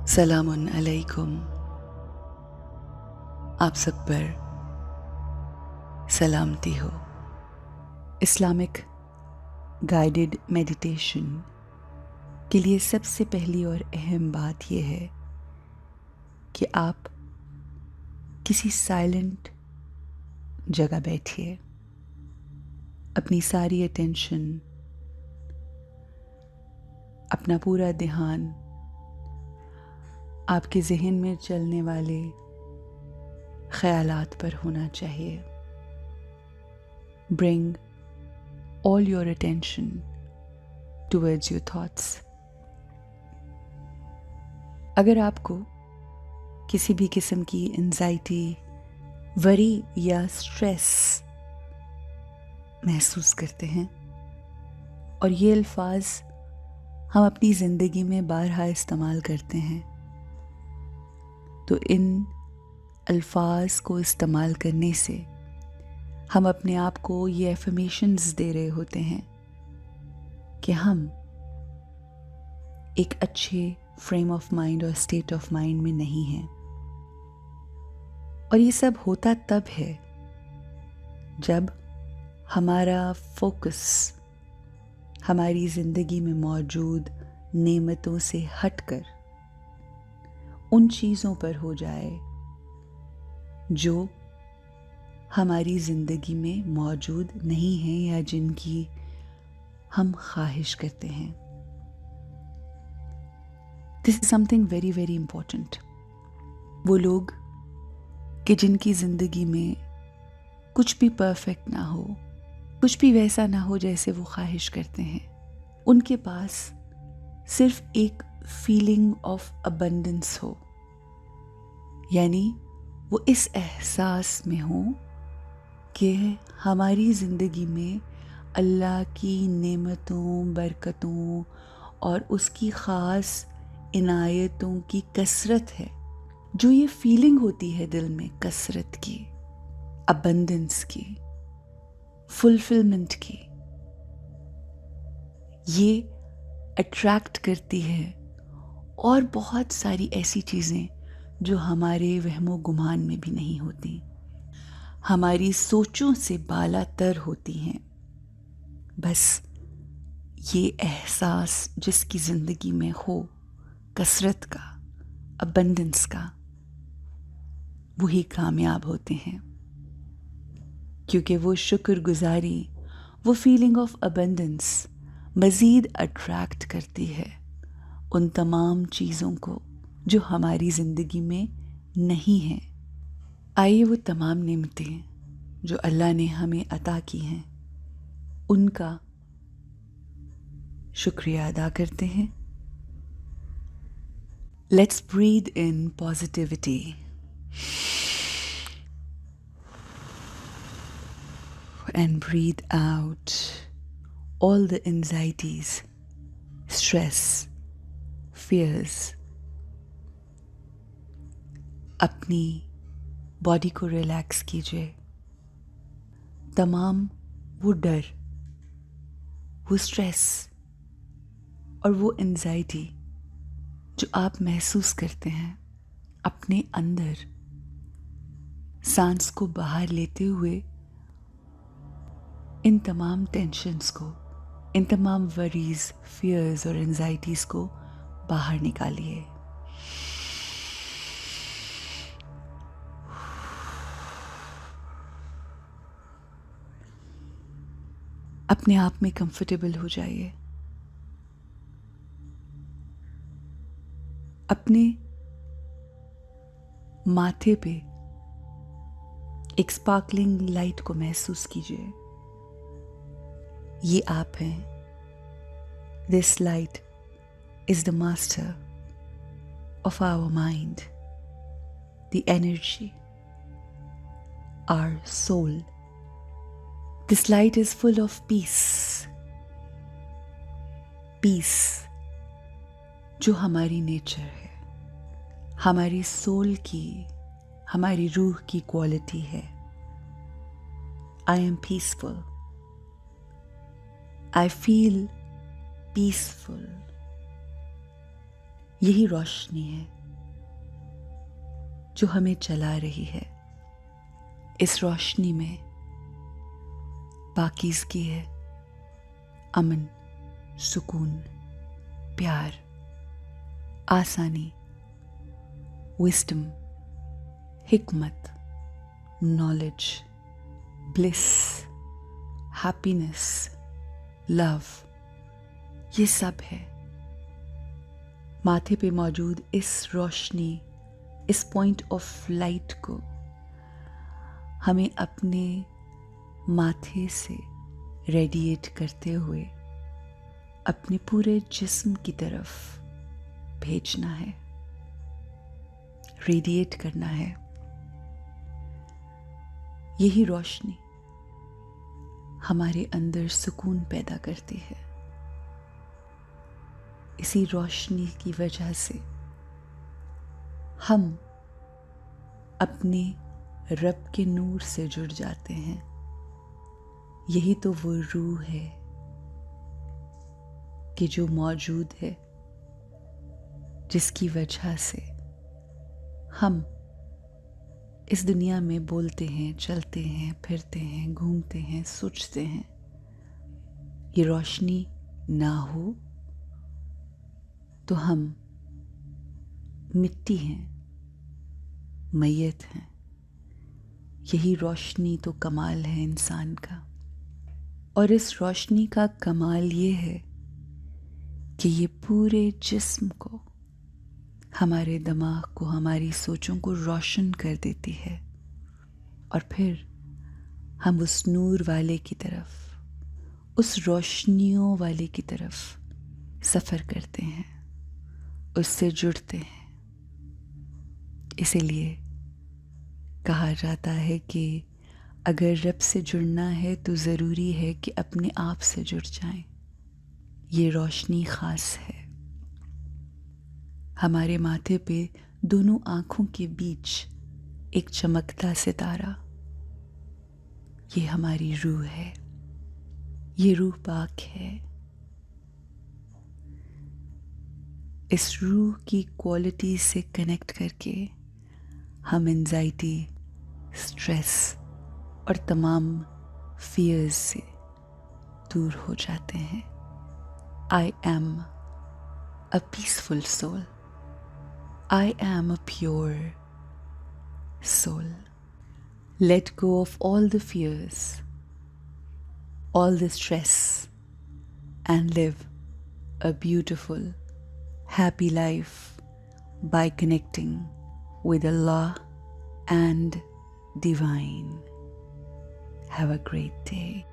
सलामुन अलैकुम। आप सब पर सलामती हो। इस्लामिक गाइडेड मेडिटेशन के लिए सबसे पहली और अहम बात यह है कि आप किसी साइलेंट जगह बैठिए। अपनी सारी अटेंशन, अपना पूरा ध्यान आपके जहन में चलने वाले ख्यालात पर होना चाहिए। Bring all your attention towards your thoughts. अगर आपको किसी भी किस्म की एंजाइटी, वरी या स्ट्रेस महसूस करते हैं और ये अल्फाज हम अपनी ज़िंदगी में बारहा इस्तेमाल करते हैं, तो इन अल्फाज को इस्तेमाल करने से हम अपने आप को ये एफर्मेशंस दे रहे होते हैं कि हम एक अच्छे फ्रेम ऑफ माइंड और स्टेट ऑफ माइंड में नहीं हैं। और ये सब होता तब है जब हमारा फोकस हमारी ज़िंदगी में मौजूद नेमतों से हटकर उन चीज़ों पर हो जाए जो हमारी ज़िंदगी में मौजूद नहीं हैं या जिनकी हम ख्वाहिश करते हैं। This is something very very important. वो लोग कि जिनकी ज़िंदगी में कुछ भी परफेक्ट ना हो, कुछ भी वैसा ना हो जैसे वो ख्वाहिश करते हैं, उनके पास सिर्फ एक फीलिंग ऑफ अबंडेंस हो, यानी वो इस एहसास में हो कि हमारी ज़िंदगी में अल्लाह की नेमतों, बरकतों और उसकी ख़ास इनायतों की कसरत है। जो ये फीलिंग होती है दिल में कसरत की, अबंडेंस की, फुलफिलमेंट की, ये अट्रैक्ट करती है और बहुत सारी ऐसी चीज़ें जो हमारे वहमो गुमान में भी नहीं होती, हमारी सोचों से बालातर होती हैं। बस ये एहसास जिसकी ज़िंदगी में हो कसरत का, अबंडेंस का, वही कामयाब होते हैं, क्योंकि वो शुक्रगुजारी, वो फीलिंग ऑफ अबंडेंस मज़ीद अट्रैक्ट करती है उन तमाम चीज़ों को जो हमारी ज़िंदगी में नहीं हैं। आइए वो तमाम नेमतें जो अल्लाह ने हमें अता की हैं उनका शुक्रिया अदा करते हैं। Let's breathe in positivity and breathe out all the anxieties, stress, fears. अपनी बॉडी को रिलैक्स कीजिए। तमाम वो डर, वो स्ट्रेस और वो एंजाइटी जो आप महसूस करते हैं, अपने अंदर सांस को बाहर लेते हुए इन तमाम टेंशन्स को, इन तमाम वरीज, फियर्स और एंजाइटीज़ को बाहर निकालिए। अपने आप में कंफर्टेबल हो जाइए। अपने माथे पे एक स्पार्कलिंग लाइट को महसूस कीजिए। ये आप हैं। This light is the master of our mind, the energy, our soul. This light is full of peace. Peace जो हमारी नेचर है, हमारी सोल की, हमारी रूह की क्वालिटी है। I am peaceful. I feel peaceful. यही रोशनी है जो हमें चला रही है। इस रोशनी में पाकीज़गी है, अमन, सुकून, प्यार, आसानी, विस्डम, हिकमत, नॉलेज, ब्लिस, हैप्पीनेस, लव, ये सब है। माथे पे मौजूद इस रोशनी, इस पॉइंट ऑफ लाइट को हमें अपने माथे से रेडिएट करते हुए अपने पूरे जिस्म की तरफ भेजना है, रेडिएट करना है। यही रोशनी हमारे अंदर सुकून पैदा करती है। इसी रोशनी की वजह से हम अपने रब के नूर से जुड़ जाते हैं। यही तो वो रूह है कि जो मौजूद है, जिसकी वजह से हम इस दुनिया में बोलते हैं, चलते हैं, फिरते हैं, घूमते हैं, सोचते हैं। ये रोशनी ना हो तो हम मिट्टी हैं, मैयत हैं। यही रोशनी तो कमाल है इंसान का। और इस रोशनी का कमाल ये है कि ये पूरे जिस्म को, हमारे दिमाग को, हमारी सोचों को रोशन कर देती है। और फिर हम उस नूर वाले की तरफ, उस रोशनियों वाले की तरफ सफ़र करते हैं, उससे जुड़ते हैं। इसीलिए कहा जाता है कि अगर रब से जुड़ना है तो ज़रूरी है कि अपने आप से जुड़ जाएं। ये रोशनी ख़ास है। हमारे माथे पे दोनों आँखों के बीच एक चमकता सितारा, ये हमारी रूह है। ये रूह पाक है। इस रूह की क्वालिटी से कनेक्ट करके हम एंजाइटी, स्ट्रेस और तमाम फियर्स से दूर हो जाते हैं। I am a peaceful soul. I am a pure soul. Let go of all the fears, all the stress, and live a beautiful, happy life by connecting with Allah and Divine. Have a great day.